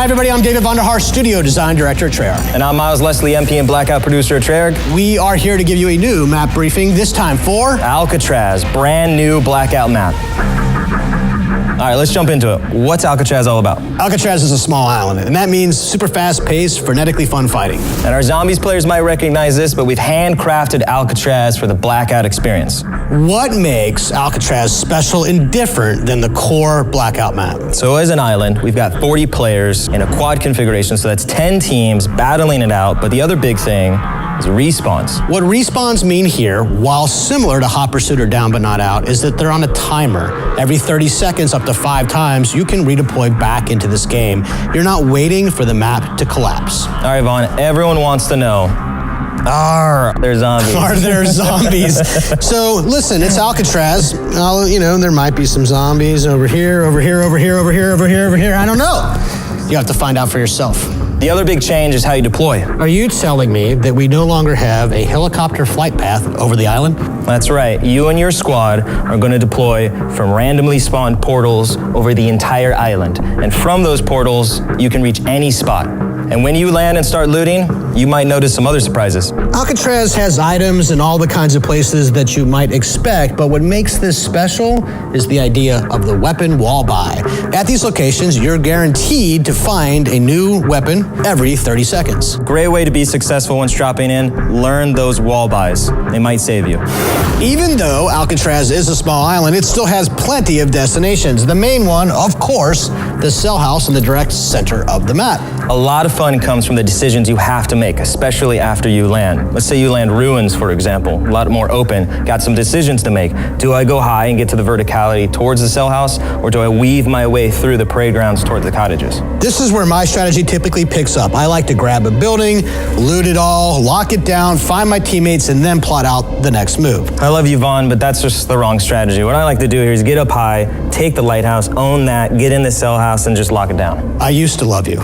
Hi everybody, I'm David Vonderhaar, Studio Design Director at Treyarch. And I'm Miles Leslie, MP and Blackout Producer at Treyarch. We are here to give you a new map briefing, this time for Alcatraz, brand new Blackout map. All right, let's jump into it. What's Alcatraz all about? Alcatraz is a small island, and that means super fast-paced, frenetically fun fighting. And our Zombies players might recognize this, but we've handcrafted Alcatraz for the Blackout experience. What makes Alcatraz special and different than the core Blackout map? So as an island, we've got 40 players in a quad configuration, so that's 10 teams battling it out, but the other big thing is respawns. What respawns mean here, while similar to Hot Pursuit or Down But Not Out, is that they're on a timer. Every 30 seconds, up to 5 times, you can redeploy back into this game. You're not waiting for the map to collapse. All right, Vaughn, everyone wants to know, are there zombies? Are there zombies? So listen, it's Alcatraz. There might be some zombies over here, over here, over here, over here, over here, over here. I don't know. You have to find out for yourself. The other big change is how you deploy. Are you telling me that we no longer have a helicopter flight path over the island? That's right. You and your squad are going to deploy from randomly spawned portals over the entire island. And from those portals, you can reach any spot. And when you land and start looting, you might notice some other surprises. Alcatraz has items in all the kinds of places that you might expect, but what makes this special is the idea of the weapon wall buy. At these locations, you're guaranteed to find a new weapon every 30 seconds. Great way to be successful once dropping in. Learn those wall buys. They might save you. Even though Alcatraz is a small island, it still has plenty of destinations. The main one, of course, the cell house in the direct center of the map. A lot of fun comes from the decisions you have to make, especially after you land. Let's say you land ruins, for example, a lot more open, got some decisions to make. Do I go high and get to the verticality towards the cell house, or do I weave my way through the parade grounds towards the cottages? This is where my strategy typically picks up. I like to grab a building, loot it all, lock it down, find my teammates, and then plot out the next move. I love you, Vaughn, but that's just the wrong strategy. What I like to do here is get up high, take the lighthouse, own that, get in the cell house, and just lock it down. I used to love you.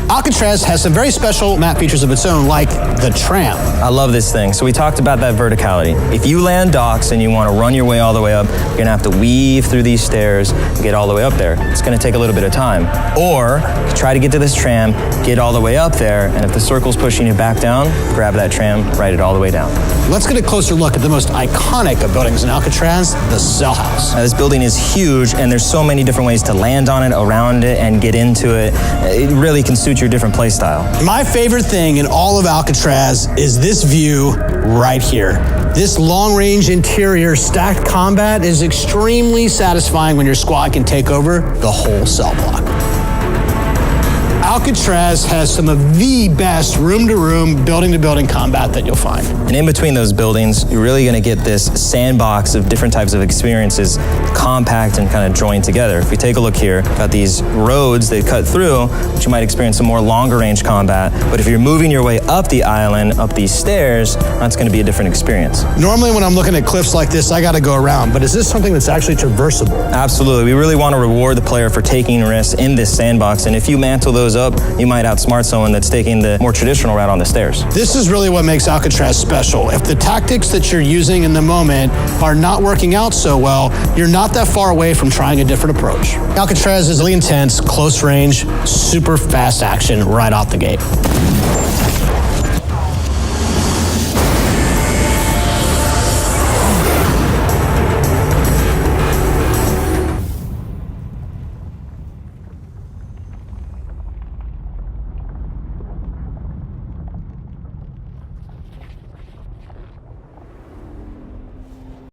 Alcatraz has some very special map features of its own, like the tram. I love this thing. So we talked about that verticality. If you land docks and you want to run your way all the way up, you're going to have to weave through these stairs and get all the way up there. It's going to take a little bit of time. Or try to get to this tram, get all the way up there, and if the circle's pushing you back down, grab that tram, ride it all the way down. Let's get a closer look at the most iconic of buildings in Alcatraz, the cell house. Now, this building is huge, and there's so many different ways to land on it, around it, and get into it. It really can suit your different play style. My favorite thing in all of Alcatraz is this view right here. This long-range interior stacked combat is extremely satisfying when your squad can take over the whole cell block. Alcatraz has some of the best room-to-room, building-to-building combat that you'll find. And in between those buildings, you're really going to get this sandbox of different types of experiences, compact and kind of joined together. If we take a look here, got these roads that cut through, but you might experience some more longer-range combat. But if you're moving your way up the island, up these stairs, that's going to be a different experience. Normally when I'm looking at cliffs like this, I got to go around, but is this something that's actually traversable? Absolutely. We really want to reward the player for taking risks in this sandbox, and if you mantle those up, you might outsmart someone that's taking the more traditional route on the stairs. This is really what makes Alcatraz special. If the tactics that you're using in the moment are not working out so well, you're not that far away from trying a different approach. Alcatraz is really intense, close range, super fast action right out the gate.